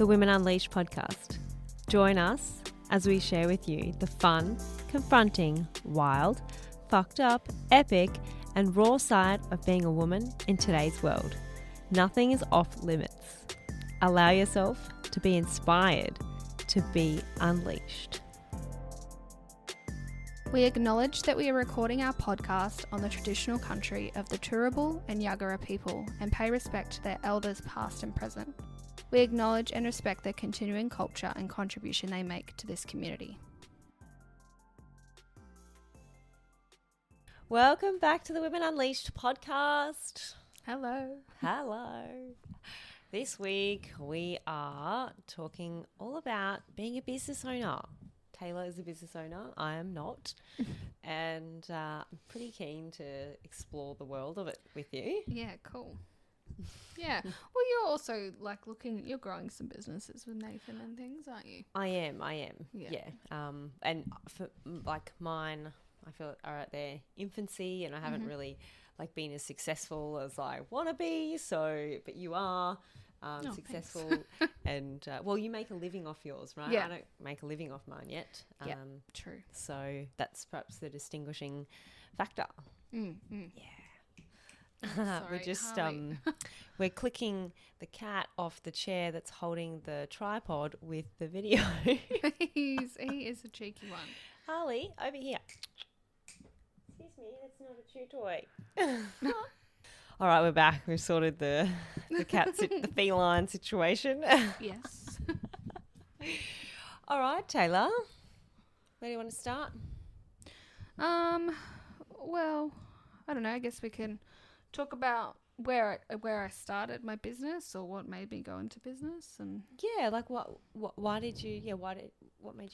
the Women Unleashed podcast. Join us as we share with you the fun, confronting, wild, fucked up, epic, and raw side of being a woman in today's world. Nothing is off limits. Allow yourself to be inspired to be unleashed. We acknowledge that we are recording our podcast on the traditional country of the Turrbal and Yagara people and pay respect to their elders past and present. We acknowledge and respect their continuing culture and contribution they make to this community. Welcome back to the Women Unleashed podcast. Hello. Hello. This week we are talking all about being a business owner. Taylor is a business owner. I am not. And I'm pretty keen to explore the world of it with you. Yeah, cool. Yeah. Well, you're also you're growing some businesses with Nathan and things, aren't you? I am. Yeah. And for mine, I feel are at their infancy, and I haven't really been as successful as I want to be. So, but you are successful, and you make a living off yours, right? Yeah. I don't make a living off mine yet. Yeah, true. So that's perhaps the distinguishing factor. Yeah. We're just we're clicking the cat off the chair that's holding the tripod with the video. He is a cheeky one. Harley, over here. Excuse me, that's not a chew toy. All right, we're back. We've sorted the the feline situation. Yes. All right, Taylor. Where do you want to start? Well, I don't know. I guess we can talk about where I started my business or what made me go into business and what made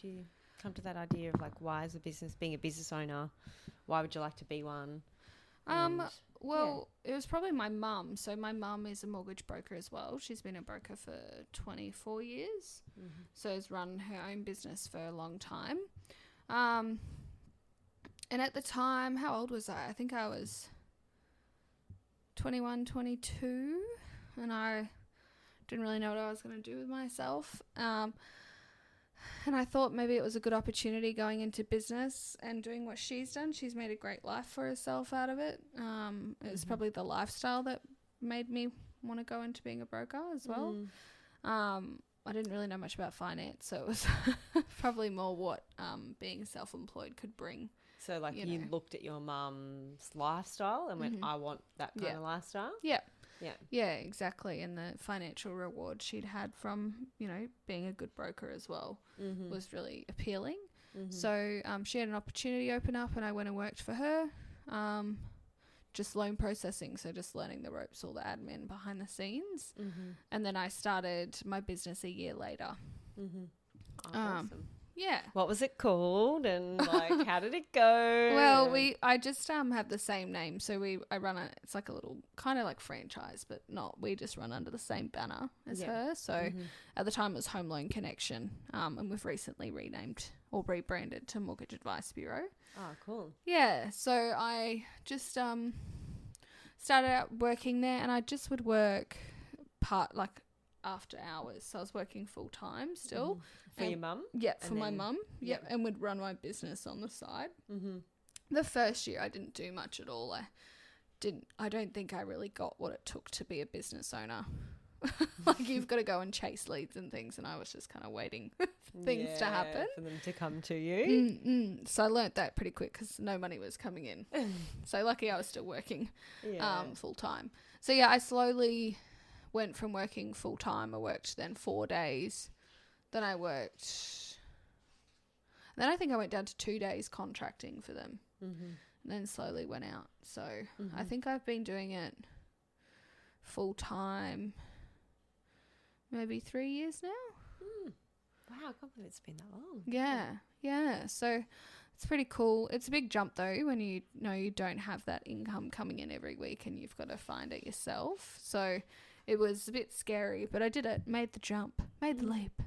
you come to that idea of why is being a business owner? Why would you like to be one? It was probably my mum. So my mum is a mortgage broker as well. She's been a broker for 24 years. Mm-hmm. So has run her own business for a long time. And at the time, how old was I? I think I was 21, 22, and I didn't really know what I was going to do with myself. And I thought maybe it was a good opportunity going into business and doing what she's done. She's made a great life for herself out of it. It was probably the lifestyle that made me want to go into being a broker as well. I didn't really know much about finance, so it was probably more what being self-employed could bring. So you looked at your mum's lifestyle and went, I want that kind of lifestyle? Yeah. Yeah. Yeah, exactly. And the financial reward she'd had from, being a good broker as well was really appealing. Mm-hmm. So she had an opportunity open up and I went and worked for her. Just loan processing, so just learning the ropes, all the admin behind the scenes. Mm-hmm. And then I started my business a year later. Mm-hmm. Oh, awesome. Yeah. What was it called and how did it go? Well, I just have the same name. So I run it's like a little kind of like franchise, but not. We just run under the same banner as her. So at the time it was Home Loan Connection. And we've recently renamed or rebranded to Mortgage Advice Bureau. Oh, cool. Yeah. So I just started out working there and I just would work after hours. So I was working full time still. For your mum? Yeah, for my mum. Yep, and would run my business on the side. Mm-hmm. The first year I didn't do much at all. I don't think I really got what it took to be a business owner. You've got to go and chase leads and things, and I was just kind of waiting for things to happen. For them to come to you. So I learnt that pretty quick because no money was coming in. So lucky I was still working full time. So yeah, I slowly went from working full time. I worked then 4 days. Then I I think I went down to 2 days contracting for them. Mm-hmm. And then slowly went out. So I think I've been doing it full time maybe 3 years now. Wow, I can't believe it's been that long. Yeah. So it's pretty cool. It's a big jump though when you know you don't have that income coming in every week and you've got to find it yourself. So it was a bit scary, but I did it. Made the jump. Made the leap.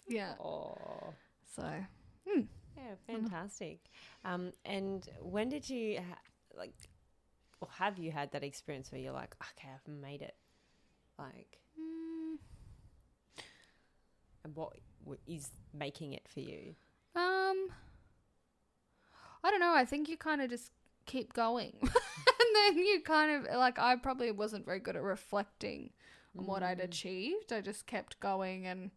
Yeah. Oh. So. Yeah, fantastic. And when did you or have you had that experience where you're like, okay, I've made it? what is making it for you? I don't know. I think you kind of just keep going. And then you kind of, like, I probably wasn't very good at reflecting on what I'd achieved. I just kept going, and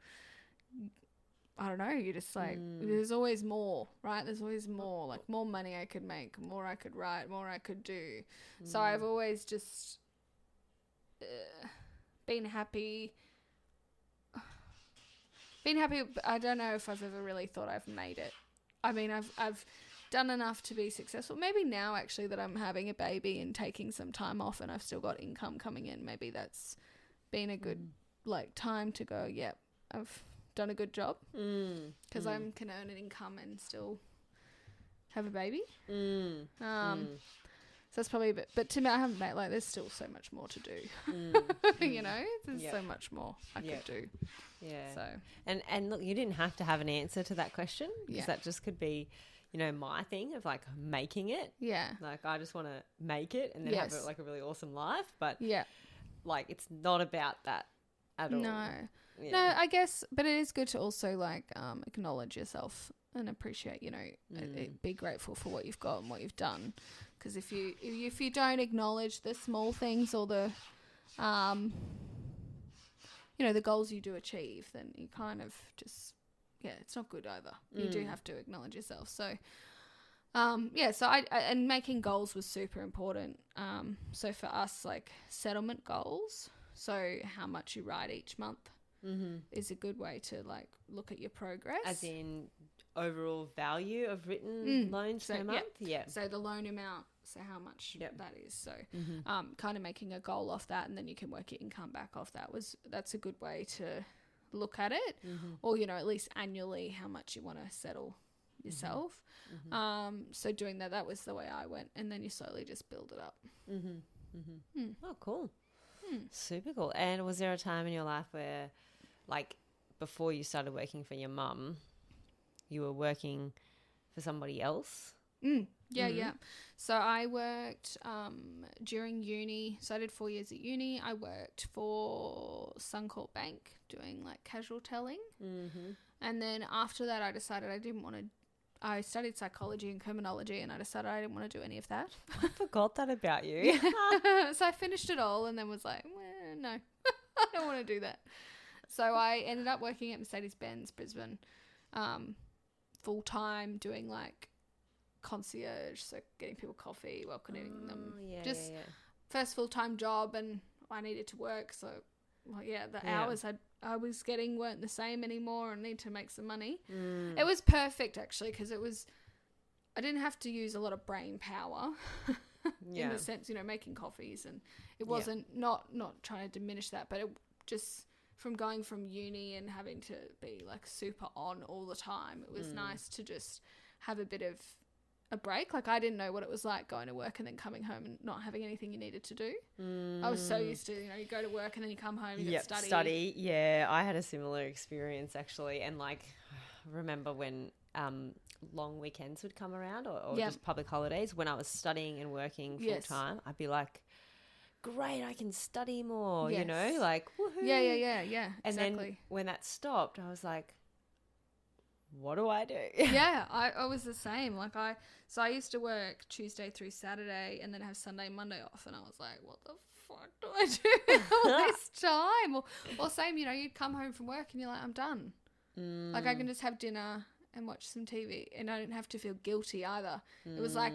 I don't know, you just like, there's always more, right? There's always more, like more money I could make, more I could write, more I could do. So I've always just been happy. I don't know if I've ever really thought I've made it. I mean, I've done enough to be successful. Maybe now, actually, that I'm having a baby and taking some time off and I've still got income coming in, maybe that's been a good like time to go, yep, I've done a good job, because I can earn an income and still have a baby. So that's probably a bit, but to me, I haven't made, like, there's still so much more to do. You know, there's so much more I could do. Yeah. So and look, you didn't have to have an answer to that question, because that just could be, you know, my thing of like making it. Yeah. Like, I just want to make it and then have like a really awesome life, but like, it's not about that at all. No. Yeah. No, I guess, but it is good to also like acknowledge yourself and appreciate, you know, be grateful for what you've got and what you've done. Because if you don't acknowledge the small things or the, you know, the goals you do achieve, then you kind of just, it's not good either. You do have to acknowledge yourself. So, so I and making goals was super important. So for us, like settlement goals, so how much you write each month is a good way to like look at your progress. As in overall value of written loans per month? Yeah. So the loan amount, so how much that is. So kind of making a goal off that, and then you can work your income back off that. That's a good way to look at it. Or, you know, at least annually how much you want to settle yourself. So doing that was the way I went, and then you slowly just build it up. Oh, cool. Super cool. And was there a time in your life where, like, before you started working for your mum, you were working for somebody else? Yeah. So I worked during uni. So I did 4 years at uni. I worked for Suncorp Bank doing like casual telling. And then after that, I decided I studied psychology and criminology, and I decided I didn't want to do any of that. I forgot that about you. So I finished it all and then was like, no, I don't want to do that. So I ended up working at Mercedes-Benz Brisbane full-time, doing like concierge, so getting people coffee, welcoming them. First full-time job, and I needed to work, so the hours I was getting weren't the same anymore, and need to make some money. It was perfect actually, because I didn't have to use a lot of brain power in the sense, you know, making coffees, and it wasn't not trying to diminish that, but it just, from going from uni and having to be like super on all the time, it was nice to just have a bit of a break. Like, I didn't know what it was like going to work and then coming home and not having anything you needed to do. I was so used to, you know, you go to work and then you come home and you study. Yeah, I had a similar experience actually. And like, remember when long weekends would come around, or just public holidays, when I was studying and working full time, I'd be like, great, I can study more, you know, like, woohoo. Yeah, and then when that stopped, I was like, what do I do? I was the same. Like, I used to work Tuesday through Saturday and then have Sunday, Monday off, and I was like, what the fuck do I do with all this time? Or same, you know, you'd come home from work and you're like, I'm done. Like, I can just have dinner and watch some TV, and I didn't have to feel guilty either. It was like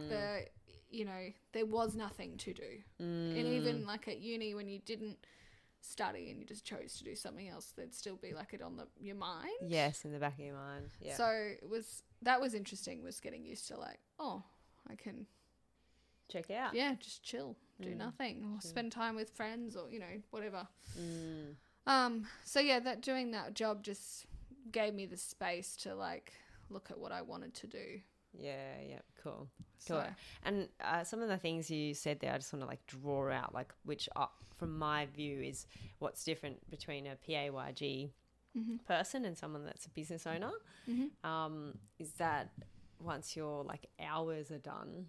you know, there was nothing to do. And even like at uni, when you didn't study and you just chose to do something else, there'd still be like it on your mind. Yes, in the back of your mind. Yeah. So that was interesting, was getting used to like, oh, I can check out. Yeah, just chill, do nothing, or spend time with friends, or, you know, whatever. So yeah, doing that job just gave me the space to like look at what I wanted to do. Yeah, cool. And some of the things you said there, I just want to like draw out, like, which from my view is what's different between a PAYG person and someone that's a business owner, is that once your like hours are done,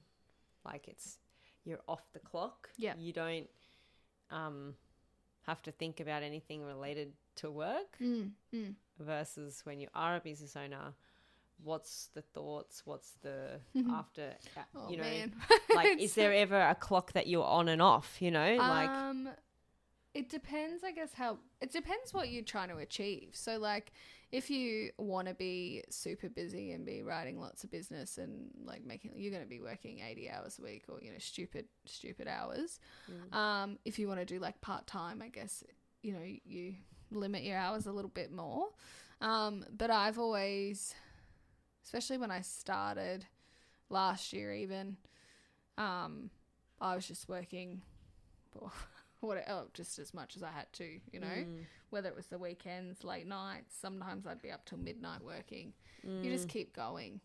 like you're off the clock. Yeah. You don't have to think about anything related to work versus when you are a business owner. What's the thoughts? What's the after, Oh, you know, man. like, is there ever a clock that you're on and off, you know, like, it depends, I guess, it depends what you're trying to achieve. So, like, if you want to be super busy and be writing lots of business and, like, you're going to be working 80 hours a week or, you know, stupid hours. If you want to do, like, part-time, I guess, you know, you limit your hours a little bit more. But I've always, especially when I started last year even, I was just working just as much as I had to, you know, whether it was the weekends, late nights, sometimes I'd be up till midnight working. You just keep going.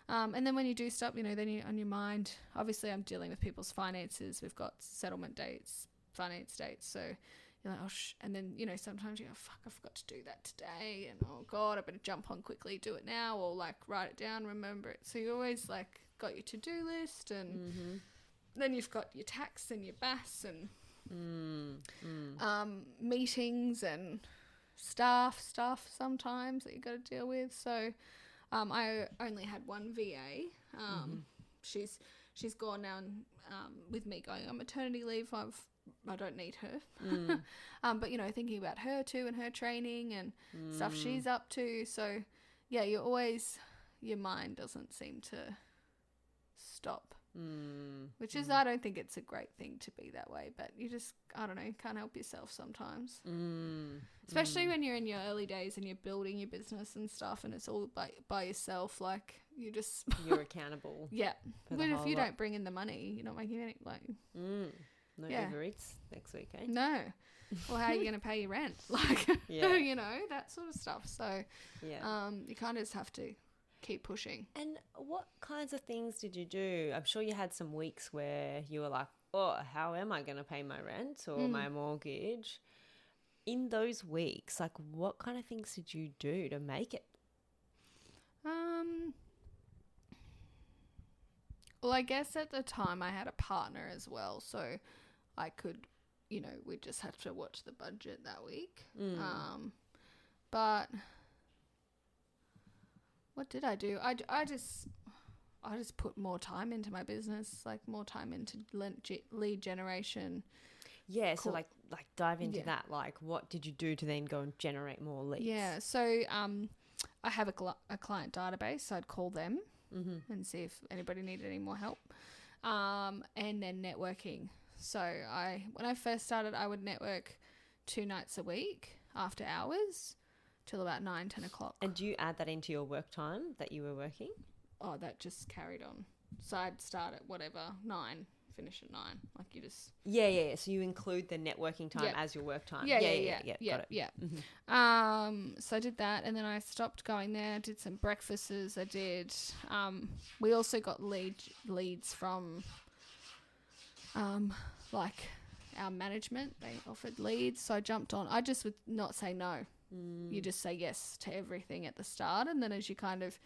And then when you do stop, you know, then you're on your mind. Obviously, I'm dealing with people's finances. We've got settlement dates, finance dates. So you're like, and then, you know, sometimes you go, fuck, I forgot to do that today. And, oh, God, I better jump on quickly, do it now, or, like, write it down, remember it. So you always, like, got your to-do list, and then you've got your tax and your BAS and meetings and staff stuff sometimes that you got to deal with. So I only had one VA. She's gone now, and with me going on maternity leave, I don't need her. But, you know, thinking about her too and her training and stuff she's up to. So, yeah, your mind doesn't seem to stop. Which is, I don't think it's a great thing to be that way, but you just, I don't know, can't help yourself sometimes. Especially when you're in your early days and you're building your business and stuff, and it's all by yourself, like, you're accountable. Yeah. But if you don't bring in the money, you're not making any, like... No Uber Eats next week, eh? No. Well, how are you going to pay your rent? Like, you know, that sort of stuff. So, you kind of just have to keep pushing. And what kinds of things did you do? I'm sure you had some weeks where you were like, oh, how am I going to pay my rent or my mortgage? In those weeks, like, what kind of things did you do to make it? Well, I guess at the time I had a partner as well, so I could, you know, we just had to watch the budget that week. But what did I do? I just put more time into my business, like more time into lead generation. Yeah, so like dive into that. Like, what did you do to then go and generate more leads? Yeah, so I have a client database, so I'd call them and see if anybody needed any more help. And then networking. So when I first started, I would network 2 nights a week after hours till about 9, 10 o'clock. And do you add that into your work time that you were working? Oh, that just carried on. So I'd start at 9, finish at 9. Like, you just... Yeah. So you include the networking time as your work time. Yeah. Got it. Yeah. So I did that, and then I stopped going there. I did some breakfasts. I did... we also got leads from... like our management. They offered leads, so I jumped on. I just would not say no. You just say yes to everything at the start, and then as you kind of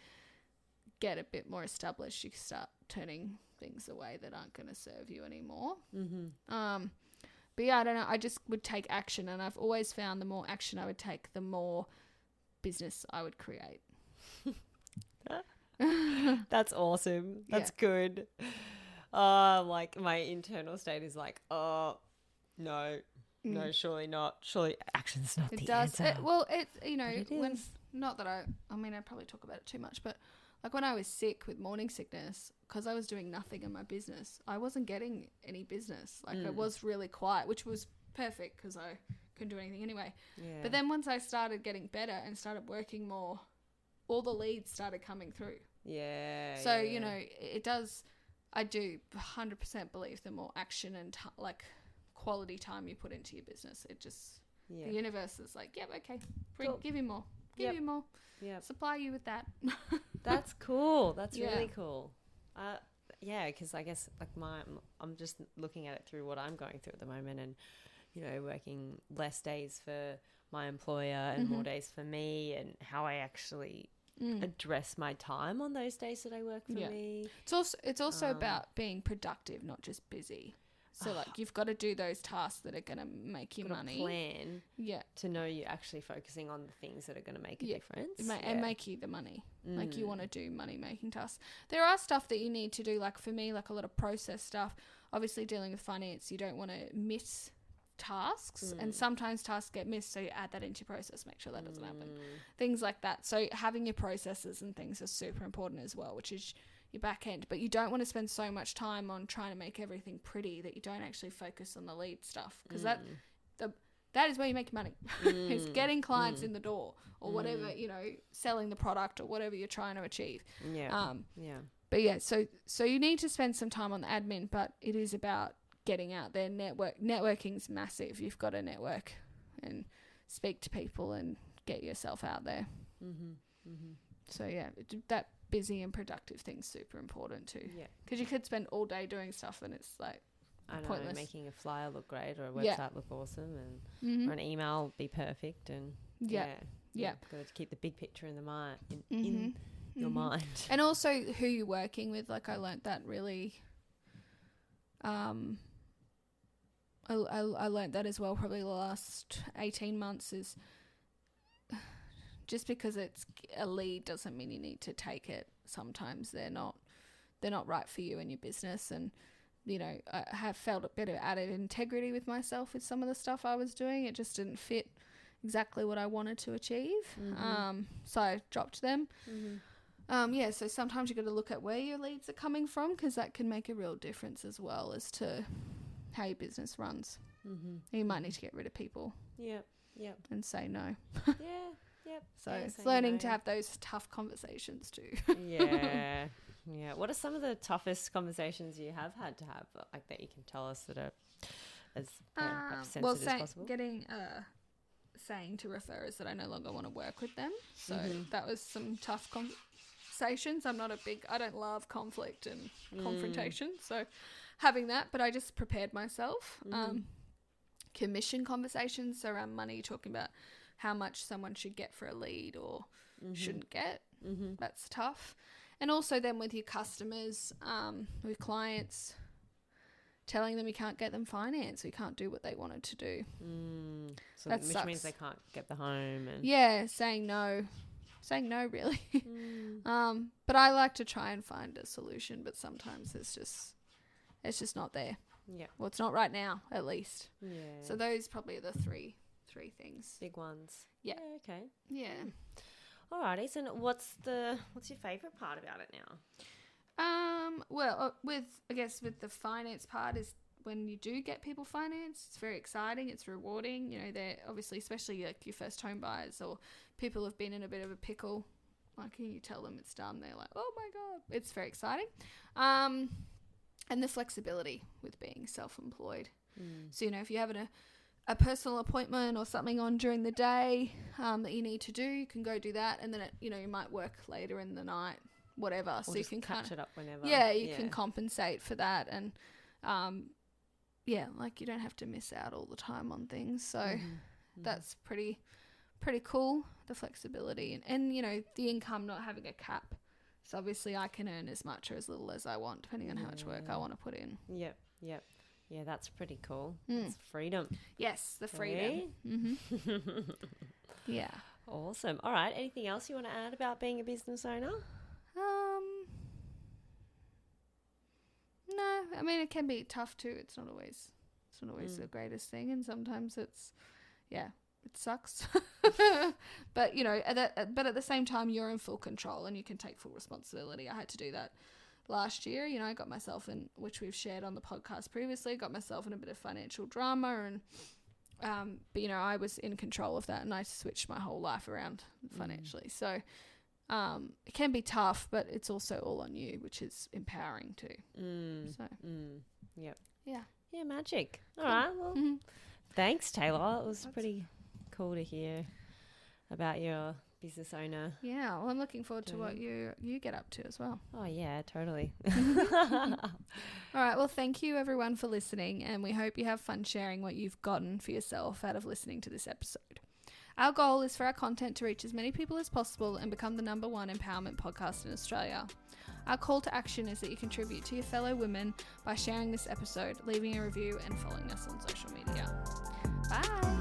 get a bit more established, you start turning things away that aren't going to serve you anymore. But yeah, I don't know, I just would take action, and I've always found the more action I would take, the more business I would create. That's awesome. That's good. Like, my internal state is like, oh, no, surely not. Surely action's not the answer. You know, not that I mean, I probably talk about it too much, but like when I was sick with morning sickness, because I was doing nothing in my business, I wasn't getting any business. Like, I was really quiet, which was perfect because I couldn't do anything anyway. Yeah. But then once I started getting better and started working more, all the leads started coming through. Yeah. So, you know, it does... I do 100% believe the more action and like quality time you put into your business, it just, the universe is like, yep, okay, give you more, give you more, supply you with that. That's cool. That's really cool. Because I guess like I'm just looking at it through what I'm going through at the moment, and, you know, working less days for my employer and more days for me, and how I actually address my time on those days that I work for me. It's also about being productive, not just busy. So like you've got to do those tasks that are going to make you money. Plan. Yeah. To know you're actually focusing on the things that are going to make a difference. And make you the money. Like you want to do money making tasks. There are stuff that you need to do. Like for me, like a lot of process stuff, obviously dealing with finance, you don't want to miss tasks, and sometimes tasks get missed, so you add that into your process, make sure that doesn't happen, things like that. So having your processes and things are super important as well, which is your back end. But you don't want to spend so much time on trying to make everything pretty that you don't actually focus on the lead stuff, because that is where you make your money. Is getting clients in the door, or whatever, you know, selling the product or whatever you're trying to achieve. But yeah, so you need to spend some time on the admin, but it is about getting out there. Networking's massive. You've got to network and speak to people and get yourself out there. So yeah, that busy and productive thing's super important too. Yeah, because you could spend all day doing stuff and it's like pointless. Making a flyer look great or a website look awesome, and or an email be perfect, and got to keep the big picture in the mind in your mind. And also who you're working with. Like I learnt that really. I learnt that as well probably the last 18 months, is just because it's a lead doesn't mean you need to take it. Sometimes they're not right for you and your business. And, you know, I have felt a bit of added integrity with myself with some of the stuff I was doing. It just didn't fit exactly what I wanted to achieve. So I dropped them. So sometimes you got to look at where your leads are coming from, because that can make a real difference as well as to how your business runs. You might need to get rid of people. And say no. So it's learning to have those tough conversations too. What are some of the toughest conversations you have had to have, like, that you can tell us that are as sensitive as possible? Saying to referrers that I no longer want to work with them. So that was some tough conversations. I don't love conflict and confrontation. So having that, but I just prepared myself. Commission conversations around money, talking about how much someone should get for a lead or shouldn't get. That's tough. And also then with your customers, with clients, telling them you can't get them finance, or you can't do what they wanted to do. So which sucks. Means they can't get the home. And saying no really. But I like to try and find a solution, but sometimes it's just not there. Well, it's not right now, at least. So those probably are the three things. Big ones. Okay. Alrighty. So what's your favourite part about it now? With the finance part is when you do get people finance, it's very exciting. It's rewarding. You know, they're obviously, especially like your first home buyers or people who've been in a bit of a pickle. Like you tell them it's done, they're like, oh my God, it's very exciting. And the flexibility with being self-employed. So, you know, if you have a personal appointment or something on during the day that you need to do, you can go do that. And then, you might work later in the night, whatever. Or so you can catch it up whenever. You can compensate for that. And, like you don't have to miss out all the time on things. So that's pretty cool, the flexibility. And, you know, the income not having a cap. So obviously I can earn as much or as little as I want, depending on how much work I want to put in. Yep. Yeah, that's pretty cool. It's freedom. Yes, the freedom. Yeah. Awesome. All right. Anything else you want to add about being a business owner? No. I mean, it can be tough too. It's not always the greatest thing, and sometimes it sucks. But you know, but at the same time, you're in full control and you can take full responsibility. I had to do that last year. You know, I got myself in, which we've shared on the podcast previously, got myself in a bit of financial drama, and but you know, I was in control of that, and I switched my whole life around financially. So it can be tough, but it's also all on you, which is empowering too. Yep. Yeah, magic. All right. Well, thanks, Taylor. It was pretty cool to hear about your business owner. Yeah, well, I'm looking forward to what you get up to as well. Oh, yeah, totally. All right, well, thank you, everyone, for listening, and we hope you have fun sharing what you've gotten for yourself out of listening to this episode. Our goal is for our content to reach as many people as possible and become the #1 empowerment podcast in Australia. Our call to action is that you contribute to your fellow women by sharing this episode, leaving a review and following us on social media. Bye!